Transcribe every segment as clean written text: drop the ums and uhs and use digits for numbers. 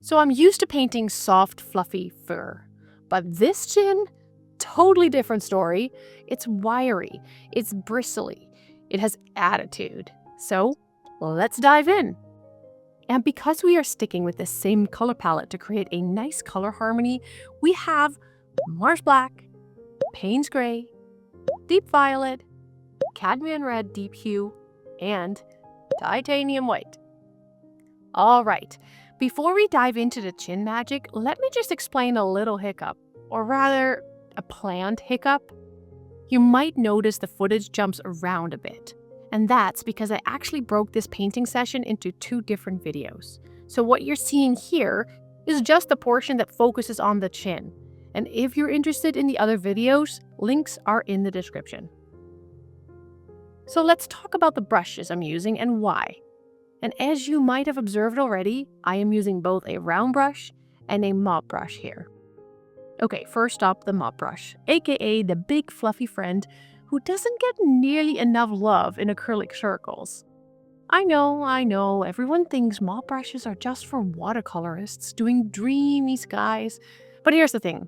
So I'm used to painting soft, fluffy fur. But this chin, totally different story. It's wiry, it's bristly, it has attitude. So let's dive in. And because we are sticking with the same color palette to create a nice color harmony, we have Mars Black, Payne's Gray, Deep Violet, Cadmium Red Deep Hue, and Titanium White. All right, before we dive into the chin magic, let me just explain a little hiccup, or rather, a planned hiccup. You might notice the footage jumps around a bit, and that's because I actually broke this painting session into 2 different videos. So what you're seeing here is just the portion that focuses on the chin, and if you're interested in the other videos, links are in the description. So let's talk about the brushes I'm using and why. And as you might have observed already, I am using both a round brush and a mop brush here. Okay, first up, the mop brush, aka the big fluffy friend who doesn't get nearly enough love in acrylic circles. I know, everyone thinks mop brushes are just for watercolorists doing dreamy skies. But here's the thing.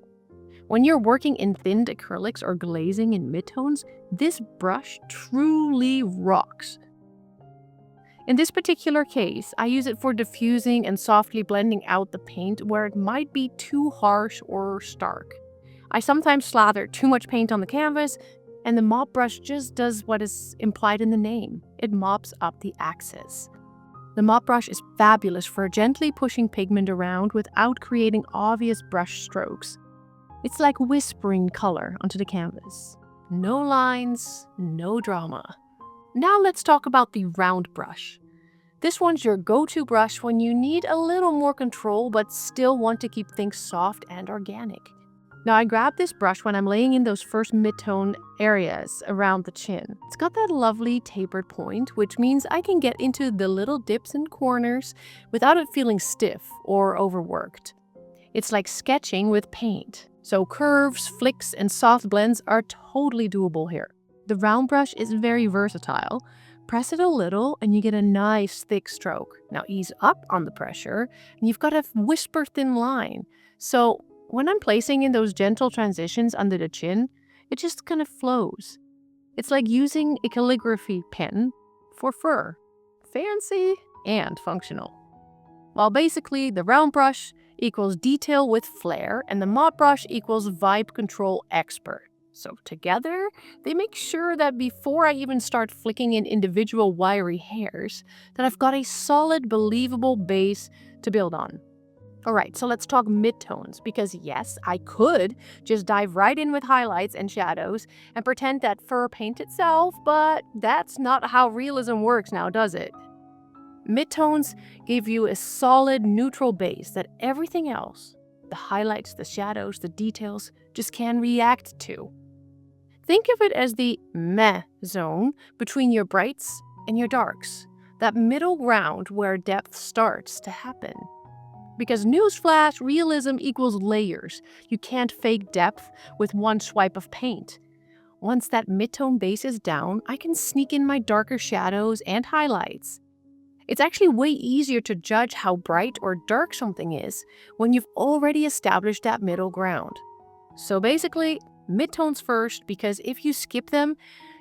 When you're working in thinned acrylics or glazing in midtones, this brush truly rocks. In this particular case, I use it for diffusing and softly blending out the paint where it might be too harsh or stark. I sometimes slather too much paint on the canvas, and the mop brush just does what is implied in the name. It mops up the axis. The mop brush is fabulous for gently pushing pigment around without creating obvious brush strokes. It's like whispering color onto the canvas. No lines, no drama. Now let's talk about the round brush. This one's your go-to brush when you need a little more control but still want to keep things soft and organic. Now I grab this brush when I'm laying in those first mid-tone areas around the chin. It's got that lovely tapered point, which means I can get into the little dips and corners without it feeling stiff or overworked. It's like sketching with paint. So curves, flicks, and soft blends are totally doable here. The round brush is very versatile. Press it a little and you get a nice thick stroke. Now ease up on the pressure and you've got a whisper thin line. So when I'm placing in those gentle transitions under the chin, it just kind of flows. It's like using a calligraphy pen for fur. Fancy and functional. While basically the round brush equals detail with flair and the mop brush equals vibe control expert. So together, they make sure that before I even start flicking in individual wiry hairs, that I've got a solid, believable base to build on. Alright, so let's talk midtones, because yes, I could just dive right in with highlights and shadows and pretend that fur paint itself, but that's not how realism works now, does it? Midtones give you a solid, neutral base that everything else, the highlights, the shadows, the details, just can react to. Think of it as the meh zone between your brights and your darks, that middle ground where depth starts to happen. Because newsflash, realism equals layers. You can't fake depth with one swipe of paint. Once that midtone base is down, I can sneak in my darker shadows and highlights. It's actually way easier to judge how bright or dark something is when you've already established that middle ground. So basically, midtones first, because if you skip them,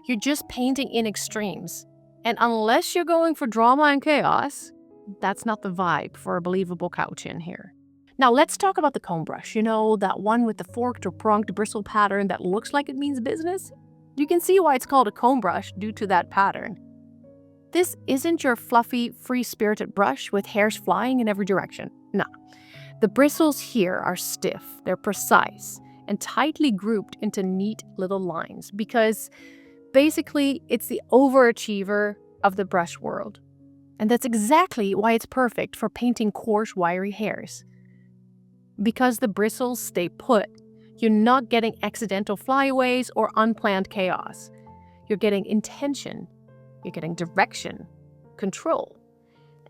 you're just painting in extremes. And unless you're going for drama and chaos, that's not the vibe for a believable cow chin here. Now let's talk about the comb brush. You know, that one with the forked or pronged bristle pattern that looks like it means business? You can see why it's called a comb brush due to that pattern. This isn't your fluffy, free-spirited brush with hairs flying in every direction. Nah. The bristles here are stiff, they're precise, and tightly grouped into neat little lines because basically it's the overachiever of the brush world. And that's exactly why it's perfect for painting coarse, wiry hairs. Because the bristles stay put, you're not getting accidental flyaways or unplanned chaos. You're getting intention, you're getting direction, control.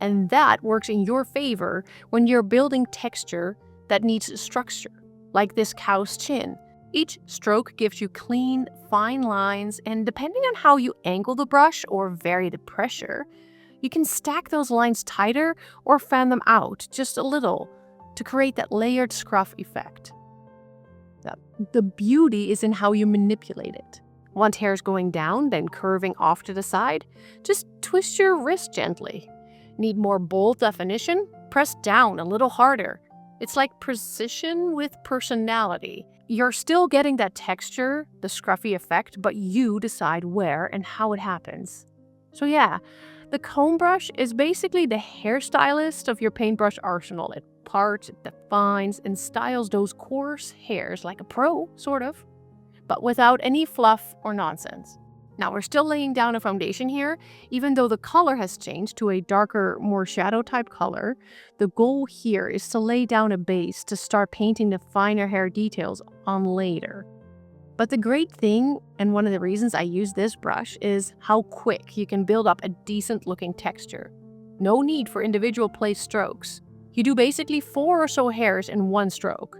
And that works in your favor when you're building texture that needs structure, like this cow's chin. Each stroke gives you clean, fine lines, and depending on how you angle the brush or vary the pressure, you can stack those lines tighter or fan them out just a little, to create that layered scruff effect. Now, the beauty is in how you manipulate it. Want hairs going down, then curving off to the side? Just twist your wrist gently. Need more bold definition? Press down a little harder. It's like precision with personality. You're still getting that texture, the scruffy effect, but you decide where and how it happens. So yeah, the comb brush is basically the hairstylist of your paintbrush arsenal. It parts, it defines, and styles those coarse hairs like a pro, sort of, but without any fluff or nonsense. Now, we're still laying down a foundation here. Even though the color has changed to a darker, more shadow type color, the goal here is to lay down a base to start painting the finer hair details on later. But the great thing, and one of the reasons I use this brush, is how quick you can build up a decent looking texture. No need for individual place strokes. You do basically 4 or so hairs in one stroke.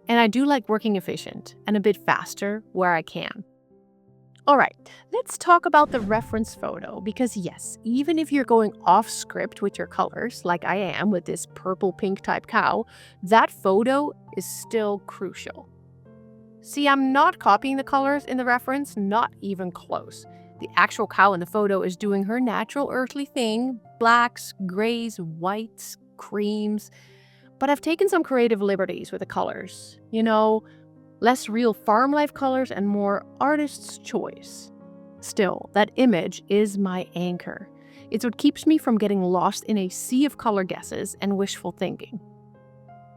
And I do like working efficient and a bit faster where I can. Alright, let's talk about the reference photo, because yes, even if you're going off script with your colors, like I am with this purple-pink type cow, that photo is still crucial. See, I'm not copying the colors in the reference, not even close. The actual cow in the photo is doing her natural earthly thing, blacks, grays, whites, creams, but I've taken some creative liberties with the colors. You know, less real farm life colors and more artist's choice. Still, that image is my anchor. It's what keeps me from getting lost in a sea of color guesses and wishful thinking.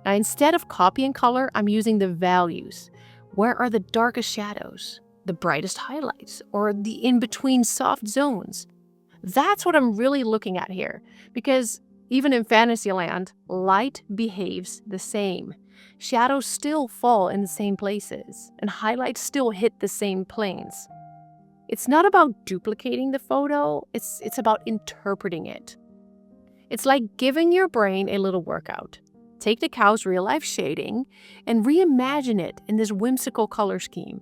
Now, instead of copying color, I'm using the values. Where are the darkest shadows, the brightest highlights, or the in-between soft zones? That's what I'm really looking at here, because even in Fantasyland, light behaves the same. Shadows still fall in the same places, and highlights still hit the same planes. It's not about duplicating the photo, it's about interpreting it. It's like giving your brain a little workout. Take the cow's real-life shading and reimagine it in this whimsical color scheme.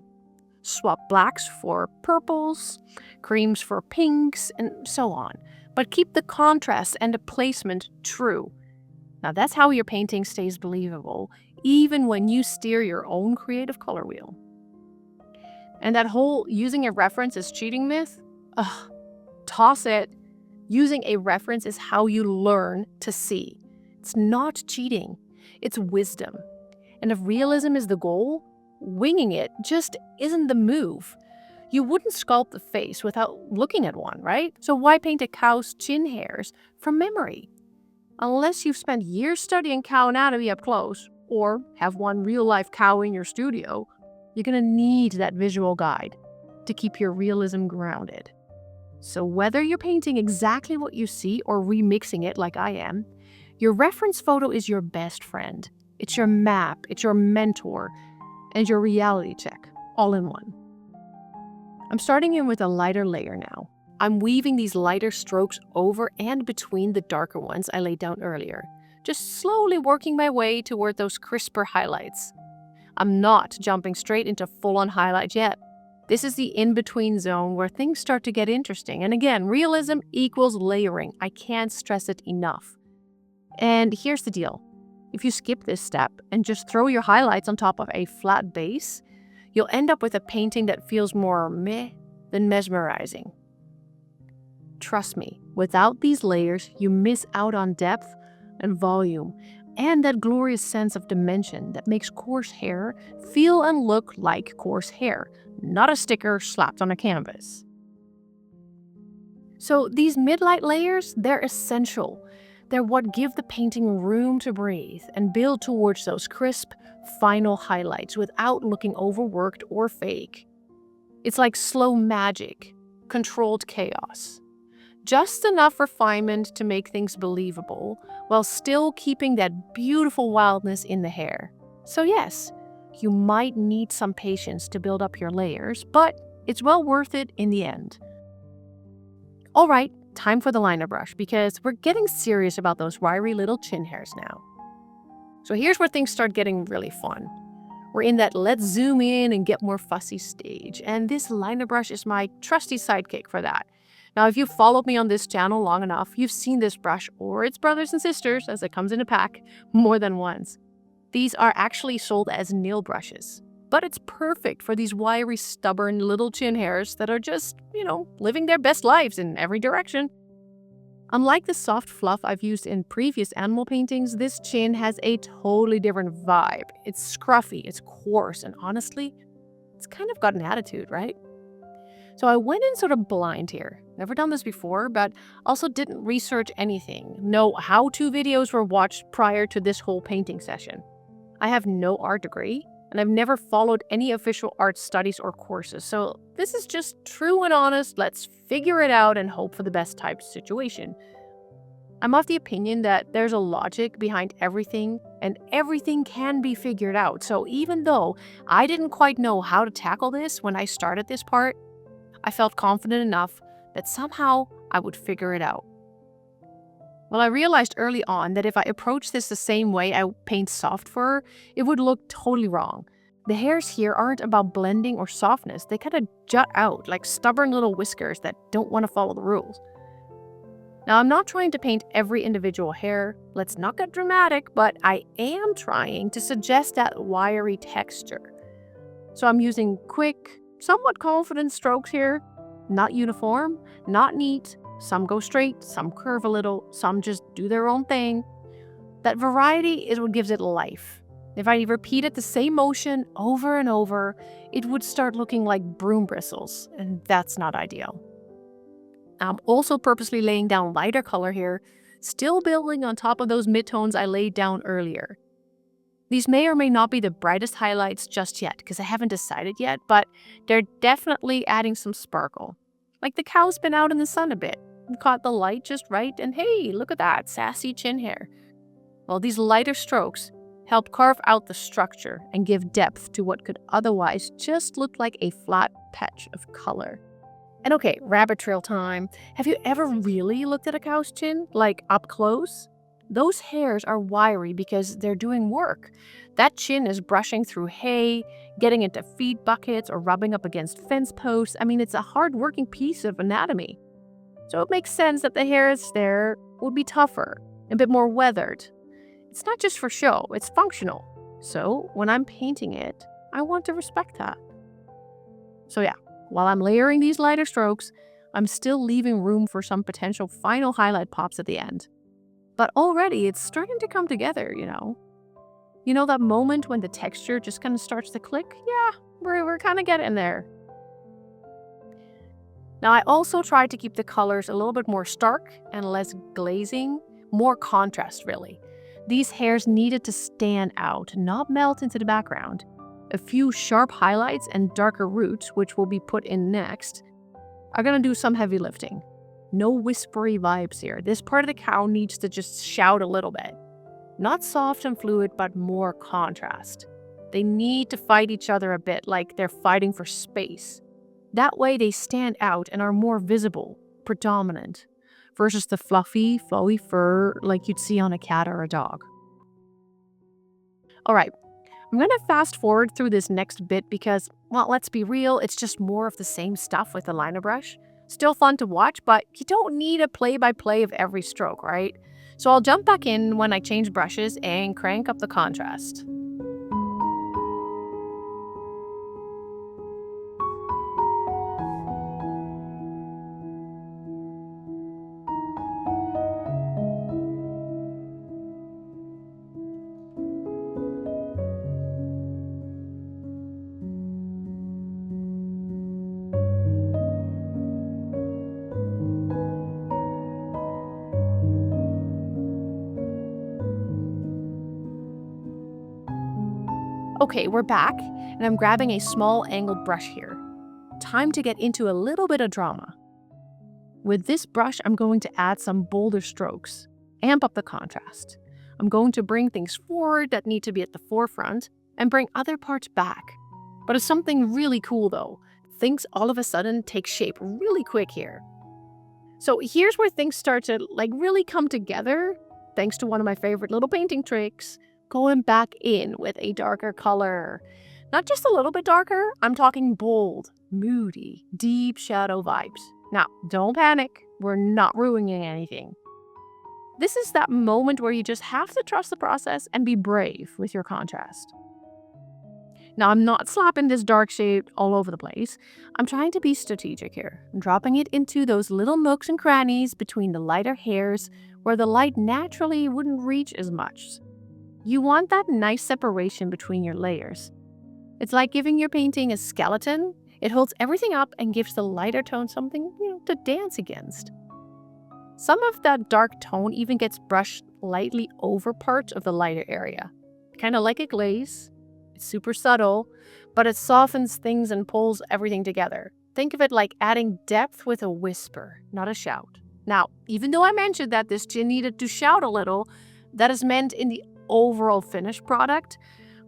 Swap blacks for purples, creams for pinks, and so on. But keep the contrast and the placement true. Now that's how your painting stays believable, even when you steer your own creative color wheel. And that whole using a reference as cheating myth? Ugh, toss it. Using a reference is how you learn to see. It's not cheating, it's wisdom. And if realism is the goal, winging it just isn't the move. You wouldn't sculpt the face without looking at one, right? So why paint a cow's chin hairs from memory? Unless you've spent years studying cow anatomy up close, or have one real-life cow in your studio, you're gonna need that visual guide to keep your realism grounded. So whether you're painting exactly what you see or remixing it like I am, your reference photo is your best friend. It's your map, it's your mentor, and your reality check, all in one. I'm starting in with a lighter layer now. I'm weaving these lighter strokes over and between the darker ones I laid down earlier, just slowly working my way toward those crisper highlights. I'm not jumping straight into full-on highlights yet. This is the in-between zone where things start to get interesting. And again, realism equals layering. I can't stress it enough. And here's the deal. If you skip this step and just throw your highlights on top of a flat base, you'll end up with a painting that feels more meh than mesmerizing. Trust me, without these layers, you miss out on depth and volume and that glorious sense of dimension that makes coarse hair feel and look like coarse hair, not a sticker slapped on a canvas. So these mid-light layers, they're essential. They're what give the painting room to breathe and build towards those crisp, final highlights without looking overworked or fake. It's like slow magic, controlled chaos. Just enough refinement to make things believable, while still keeping that beautiful wildness in the hair. So yes, you might need some patience to build up your layers, but it's well worth it in the end. Alright, time for the liner brush, because we're getting serious about those wiry little chin hairs now. So here's where things start getting really fun. We're in that let's zoom in and get more fussy stage, and this liner brush is my trusty sidekick for that. Now, if you've followed me on this channel long enough, you've seen this brush or its brothers and sisters, as it comes in a pack, more than once. These are actually sold as nail brushes, but it's perfect for these wiry, stubborn little chin hairs that are just, living their best lives in every direction. Unlike the soft fluff I've used in previous animal paintings, this chin has a totally different vibe. It's scruffy, it's coarse, and honestly, it's kind of got an attitude, right? So I went in sort of blind here. Never done this before, but also didn't research anything. No how-to videos were watched prior to this whole painting session. I have no art degree, and I've never followed any official art studies or courses. So this is just true and honest. Let's figure it out and hope for the best type situation. I'm of the opinion that there's a logic behind everything, and everything can be figured out. So even though I didn't quite know how to tackle this when I started this part, I felt confident enough that somehow I would figure it out. Well, I realized early on that if I approached this the same way I paint soft fur, it would look totally wrong. The hairs here aren't about blending or softness. They kind of jut out like stubborn little whiskers that don't want to follow the rules. Now, I'm not trying to paint every individual hair. Let's not get dramatic, but I am trying to suggest that wiry texture. So I'm using quick, somewhat confident strokes here. Not uniform, not neat. Some go straight, some curve a little, some just do their own thing. That variety is what gives it life. If I repeated the same motion over and over, it would start looking like broom bristles, and that's not ideal. I'm also purposely laying down lighter color here, still building on top of those midtones I laid down earlier. These may or may not be the brightest highlights just yet, because I haven't decided yet, but they're definitely adding some sparkle. Like the cow's been out in the sun a bit, and caught the light just right, and hey, look at that, sassy chin hair. Well, these lighter strokes help carve out the structure and give depth to what could otherwise just look like a flat patch of color. And okay, rabbit trail time. Have you ever really looked at a cow's chin, like up close? Those hairs are wiry because they're doing work. That chin is brushing through hay, getting into feed buckets, or rubbing up against fence posts. I mean, it's a hard-working piece of anatomy. So it makes sense that the hairs there would be tougher, a bit more weathered. It's not just for show, it's functional. So when I'm painting it, I want to respect that. So yeah, while I'm layering these lighter strokes, I'm still leaving room for some potential final highlight pops at the end. But already it's starting to come together, You know that moment when the texture just kind of starts to click? Yeah, we're kind of getting there. Now, I also tried to keep the colors a little bit more stark and less glazing, more contrast really. These hairs needed to stand out, not melt into the background. A few sharp highlights and darker roots, which will be put in next, are going to do some heavy lifting. No whispery vibes here. This part of the cow needs to just shout a little bit. Not soft and fluid, but more contrast. They need to fight each other a bit, like they're fighting for space. That way they stand out and are more visible, predominant, versus the fluffy, flowy fur like you'd see on a cat or a dog. Alright, I'm going to fast forward through this next bit because, well, let's be real, it's just more of the same stuff with the liner brush. Still fun to watch, but you don't need a play-by-play of every stroke, right? So I'll jump back in when I change brushes and crank up the contrast. Okay, we're back, and I'm grabbing a small angled brush here. Time to get into a little bit of drama. With this brush, I'm going to add some bolder strokes, amp up the contrast. I'm going to bring things forward that need to be at the forefront, and bring other parts back. But it's something really cool though. Things all of a sudden take shape really quick here. So here's where things start to really come together, thanks to one of my favorite little painting tricks. Going back in with a darker color. Not just a little bit darker, I'm talking bold, moody, deep shadow vibes. Now, don't panic. We're not ruining anything. This is that moment where you just have to trust the process and be brave with your contrast. Now, I'm not slapping this dark shade all over the place. I'm trying to be strategic here, dropping it into those little nooks and crannies between the lighter hairs where the light naturally wouldn't reach as much. You want that nice separation between your layers. It's like giving your painting a skeleton. It holds everything up and gives the lighter tone something, to dance against. Some of that dark tone even gets brushed lightly over parts of the lighter area, kind of like a glaze. It's super subtle, but it softens things and pulls everything together. Think of it like adding depth with a whisper, not a shout. Now, even though I mentioned that this chin needed to shout a little, that is meant in the overall finished product,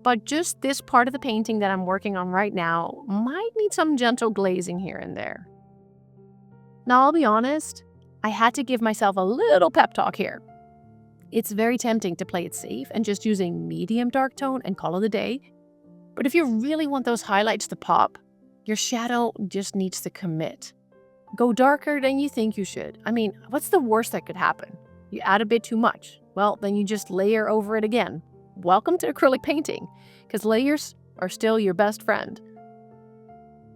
but just this part of the painting that I'm working on right now might need some gentle glazing here and there. Now, I'll be honest, I had to give myself a little pep talk here. It's very tempting to play it safe and just use a medium dark tone and call it a day. But if you really want those highlights to pop, your shadow just needs to commit. Go darker than you think you should. I mean, what's the worst that could happen? You add a bit too much. Well, then you just layer over it again. Welcome to acrylic painting, because layers are still your best friend.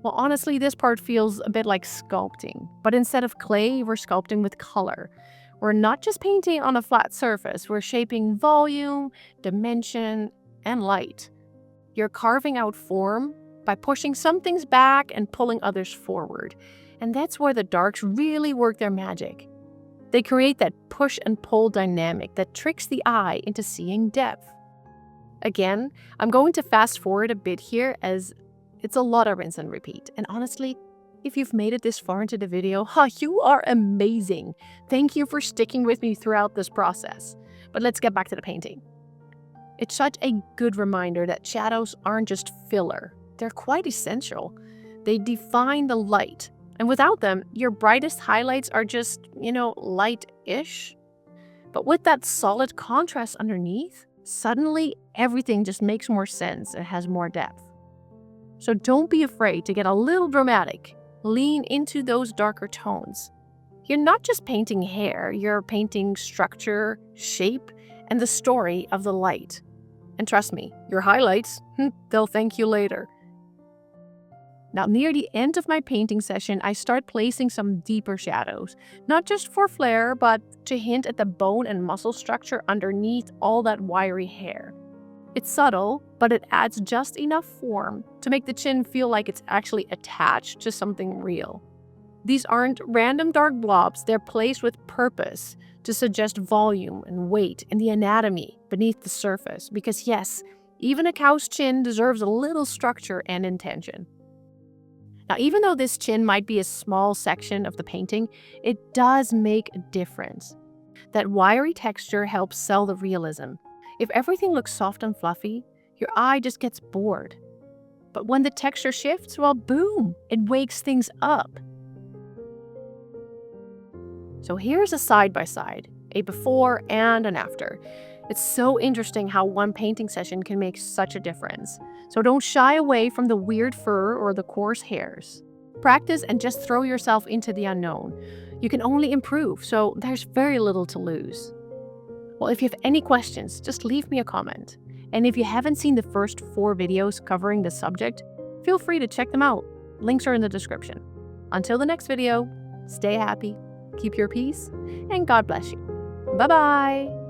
Well, honestly, this part feels a bit like sculpting, but instead of clay, we're sculpting with color. We're not just painting on a flat surface, we're shaping volume, dimension, and light. You're carving out form by pushing some things back and pulling others forward. And that's where the darks really work their magic. They create that push and pull dynamic that tricks the eye into seeing depth. Again, I'm going to fast forward a bit here as it's a lot of rinse and repeat. And honestly, if you've made it this far into the video, you are amazing. Thank you for sticking with me throughout this process. But let's get back to the painting. It's such a good reminder that shadows aren't just filler. They're quite essential. They define the light. And without them, your brightest highlights are just, light-ish. But with that solid contrast underneath, suddenly everything just makes more sense and has more depth. So don't be afraid to get a little dramatic. Lean into those darker tones. You're not just painting hair, you're painting structure, shape, and the story of the light. And trust me, your highlights, they'll thank you later. Now, near the end of my painting session, I start placing some deeper shadows, not just for flair, but to hint at the bone and muscle structure underneath all that wiry hair. It's subtle, but it adds just enough form to make the chin feel like it's actually attached to something real. These aren't random dark blobs, they're placed with purpose to suggest volume and weight and the anatomy beneath the surface. Because yes, even a cow's chin deserves a little structure and intention. Now, even though this chin might be a small section of the painting, it does make a difference. That wiry texture helps sell the realism. If everything looks soft and fluffy, your eye just gets bored. But when the texture shifts, well, boom, it wakes things up. So here's a side-by-side, a before and an after. It's so interesting how one painting session can make such a difference. So don't shy away from the weird fur or the coarse hairs. Practice and just throw yourself into the unknown. You can only improve, so there's very little to lose. Well, if you have any questions, just leave me a comment. And if you haven't seen the first 4 videos covering this subject, feel free to check them out. Links are in the description. Until the next video, stay happy, keep your peace, and God bless you. Bye-bye!